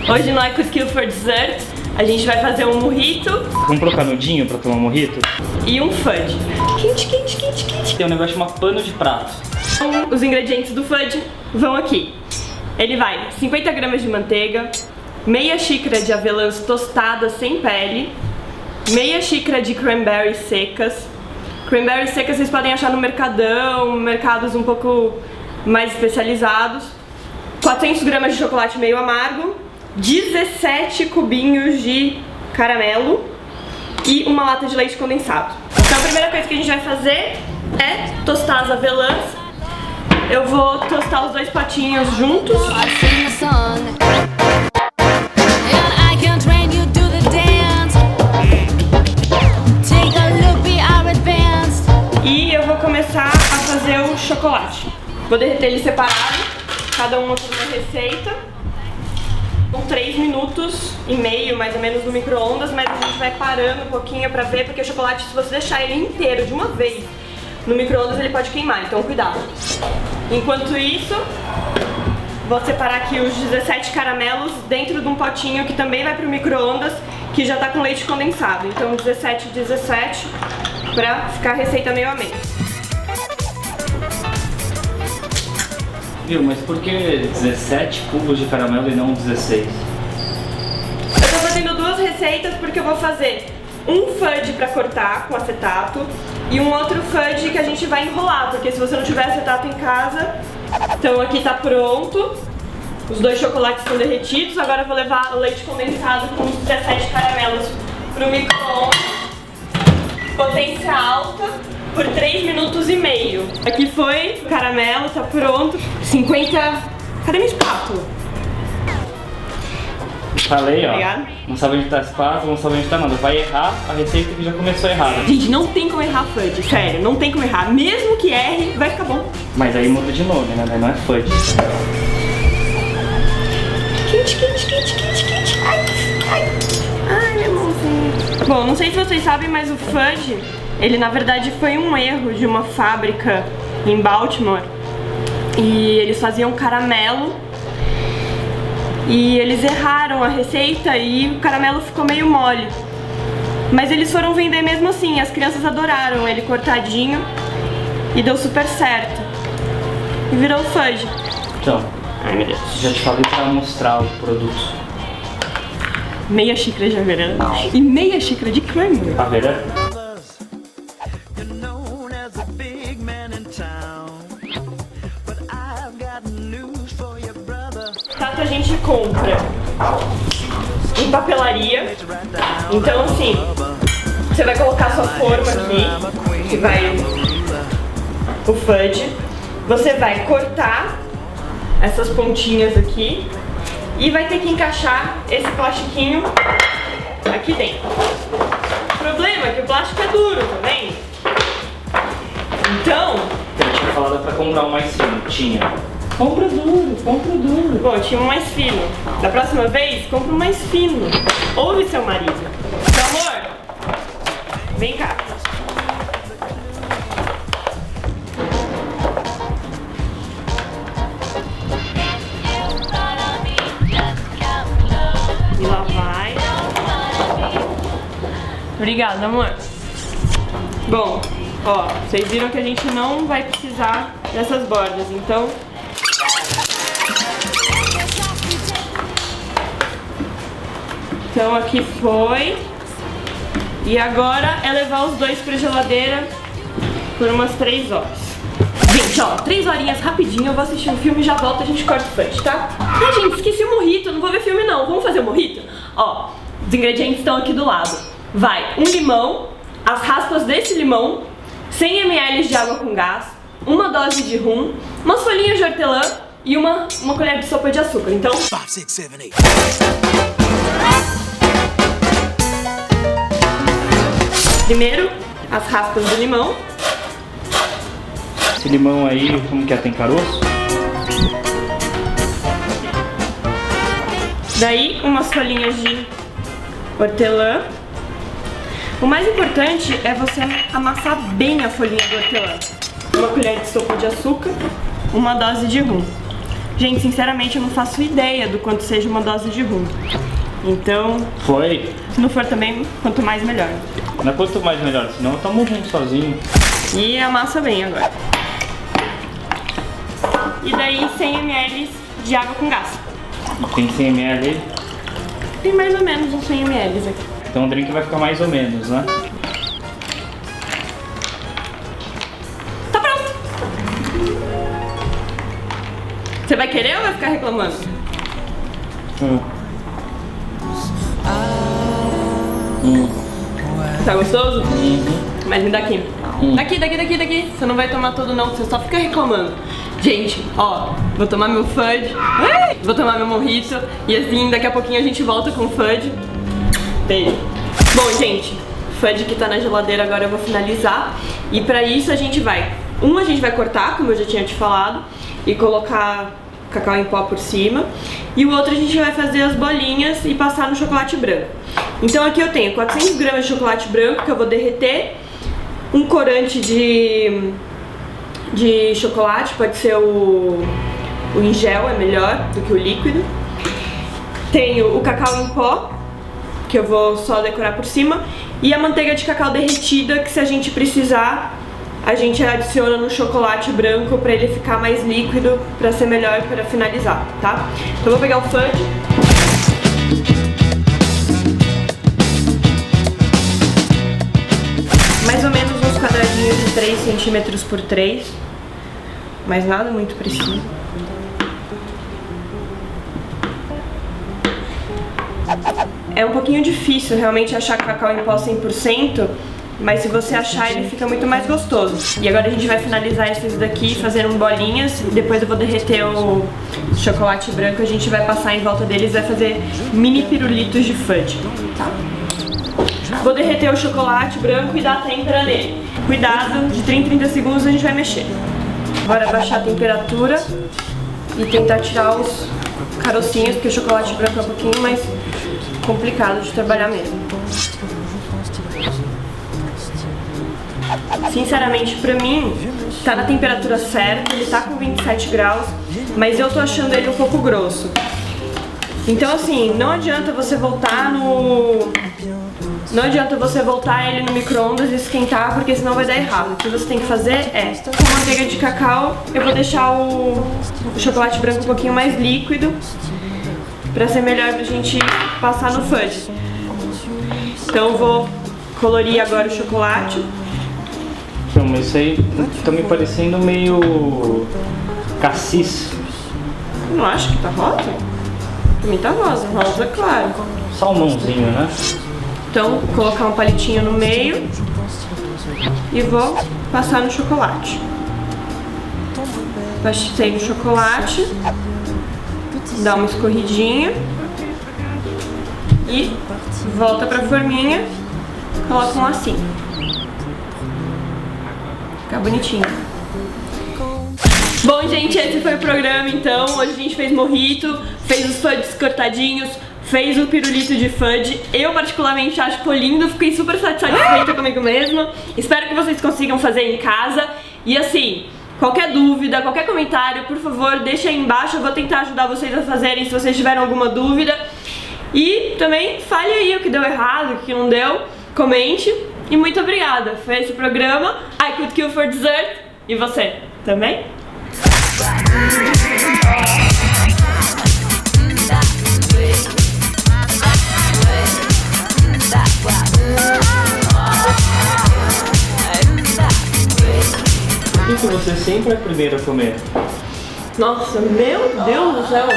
Hoje no Eco Skill for Dessert a gente vai fazer um mojito. Vamos colocar nudinho pra tomar um mojito? E um fudge. Quente, quente, quente, quente. Tem um negócio chamado pano de prato. Então, os ingredientes do fudge vão aqui. Ele vai 50 gramas de manteiga, meia xícara de avelãs tostadas sem pele, meia xícara de cranberries secas. Cranberries secas vocês podem achar no Mercadão, mercados um pouco mais especializados. 400 gramas de chocolate meio amargo, 17 cubinhos de caramelo e uma lata de leite condensado. Então a primeira coisa que a gente vai fazer é tostar as avelãs. Eu vou tostar os dois potinhos juntos. E eu vou começar a fazer o chocolate. Vou derreter ele separado, cada uma com uma receita. Com 3 minutos e meio, mais ou menos, no micro-ondas, mas a gente vai parando um pouquinho pra ver, porque o chocolate, se você deixar ele inteiro de uma vez no micro-ondas, ele pode queimar, então cuidado. Enquanto isso, vou separar aqui os 17 caramelos dentro de um potinho que também vai pro micro-ondas, que já tá com leite condensado. Então 17 pra ficar a receita meio amena. Viu, mas por que 17 cubos de caramelo e não 16? Eu tô fazendo duas receitas porque eu vou fazer um fudge pra cortar com acetato e um outro fudge que a gente vai enrolar, porque se você não tiver acetato em casa, então aqui tá pronto. Os dois chocolates estão derretidos, agora eu vou levar o leite condensado com os 17 caramelos pro micro-ondas, potência alta, por 3 minutos e meio. Aqui foi, o caramelo tá pronto. 50... Cadê minha espátula? Falei, ó. Obrigada. Não sabe onde tá a espátula, não sabe onde tá nada. Vai errar a receita que já começou errada. Gente, não tem como errar fudge, sério, não tem como errar. Mesmo que erre, vai ficar bom. Mas aí muda de nome, né? Daí não é fudge. Quente, quente, quente, quente, quente. Ai, minha mãozinha. Bom, não sei se vocês sabem, mas o fudge, ele na verdade foi um erro de uma fábrica em Baltimore. E eles faziam caramelo e eles erraram a receita e o caramelo ficou meio mole. Mas eles foram vender mesmo assim, as crianças adoraram ele cortadinho e deu super certo. E virou fudge. Então, Ai, meu Deus. já te falei pra mostrar o produto. Meia xícara de avelã e meia xícara de cranberry. Tá vendo? Tato a gente compra em papelaria. Então assim, você vai colocar sua forma aqui, que vai o fudge. Você vai cortar essas pontinhas aqui e vai ter que encaixar esse plastiquinho aqui dentro. O problema é que o plástico é duro, tá vendo? Então... Eu tinha falado pra comprar um mais fino. Tinha. Compra duro, compra duro. Bom, tinha um mais fino. Da próxima vez, compra um mais fino. Ouve seu marido. Meu amor, vem cá. E lá vai. Obrigada, amor. Bom, ó, vocês viram que a gente não vai precisar dessas bordas, então... Então aqui foi. E agora é levar os dois pra geladeira por umas 3 horas. Gente, ó, 3 horinhas rapidinho, eu vou assistir um filme e já volto, a gente corta o fudge, tá? Ah, gente, esqueci o mojito, não vou ver filme não. Vamos fazer o mojito? Ó, os ingredientes estão aqui do lado. Vai um limão, as raspas desse limão, 100 ml de água com gás, uma dose de rum, umas folhinhas de hortelã e uma colher de sopa de açúcar. Então... 5, 6, 7, 8. Primeiro, as raspas do limão. Esse limão aí, como que é? Tem caroço? Daí, umas folhinhas de hortelã. O mais importante é você amassar bem a folhinha de hortelã. Uma colher de sopa de açúcar, uma dose de rum. Gente, sinceramente eu não faço ideia do quanto seja uma dose de rum. Então, Foi. se não for também, quanto mais melhor. Não é quanto mais melhor, senão eu tomo rum sozinho. E amassa bem agora. E daí 100 ml de água com gás. Tem 100 ml. Tem mais ou menos uns 100 ml aqui. Então o drink vai ficar mais ou menos, né? Tá pronto! Você vai querer ou vai ficar reclamando? Tá gostoso? Mas me dá aqui. Daqui. Você não vai tomar todo não, você só fica reclamando. Gente, ó, vou tomar meu fudge, vou tomar meu mojito e assim, daqui a pouquinho a gente volta com o fudge. Beijo. Bom, gente, fudge que tá na geladeira agora eu vou finalizar. E pra isso a gente vai cortar, como eu já tinha te falado, e colocar cacau em pó por cima. E o outro a gente vai fazer as bolinhas e passar no chocolate branco. Então aqui eu tenho 400 gramas de chocolate branco que eu vou derreter, um corante de chocolate, pode ser o em gel, é melhor do que o líquido. Tenho o cacau em pó, que eu vou só decorar por cima, e a manteiga de cacau derretida, que se a gente precisar, a gente adiciona no chocolate branco pra ele ficar mais líquido, pra ser melhor para finalizar, tá? Então eu vou pegar o fudge. Mais ou menos uns quadradinhos de 3 centímetros por 3, mas nada muito preciso. É um pouquinho difícil realmente achar cacau em pó 100%, mas se você achar ele fica muito mais gostoso. E agora a gente vai finalizar esses daqui fazendo bolinhas, depois eu vou derreter o chocolate branco, a gente vai passar em volta deles e vai fazer mini pirulitos de fudge, tá? Vou derreter o chocolate branco e dar a têmpera nele. Cuidado, de 30 em 30 segundos a gente vai mexer. Agora baixar a temperatura e tentar tirar os carocinhos, porque o chocolate branco é um pouquinho mais complicado de trabalhar mesmo. Sinceramente, pra mim, tá na temperatura certa, ele tá com 27 graus, mas eu tô achando ele um pouco grosso. Então assim, não adianta você voltar ele no micro-ondas e esquentar, porque senão vai dar errado. O que você tem que fazer é, com manteiga de cacau, eu vou deixar o chocolate branco um pouquinho mais líquido, pra ser melhor pra gente passar no fudge. Então eu vou colorir agora o chocolate. Então, mas isso aí tá me parecendo meio cassis. Eu não acho que tá rosa? Pra mim tá rosa claro. Salmãozinho, né? Então, vou colocar um palitinho no meio e vou passar no chocolate. Passei no chocolate, dá uma escorridinha e volta pra forminha, coloca um lacinho. Fica bonitinho. Bom, gente, esse foi o programa então. Hoje a gente fez mojito, fez os fudges cortadinhos, fez o pirulito de fudge. Eu particularmente acho que ficou lindo, fiquei super satisfeita comigo mesma. Espero que vocês consigam fazer em casa. E assim, qualquer dúvida, qualquer comentário, por favor, deixa aí embaixo. Eu vou tentar ajudar vocês a fazerem se vocês tiverem alguma dúvida. E também fale aí o que deu errado, o que não deu, comente. E muito obrigada, foi esse o programa I Could Kill for Dessert. E você, também? Por que você sempre é a primeira a comer? Nossa, meu Deus do céu!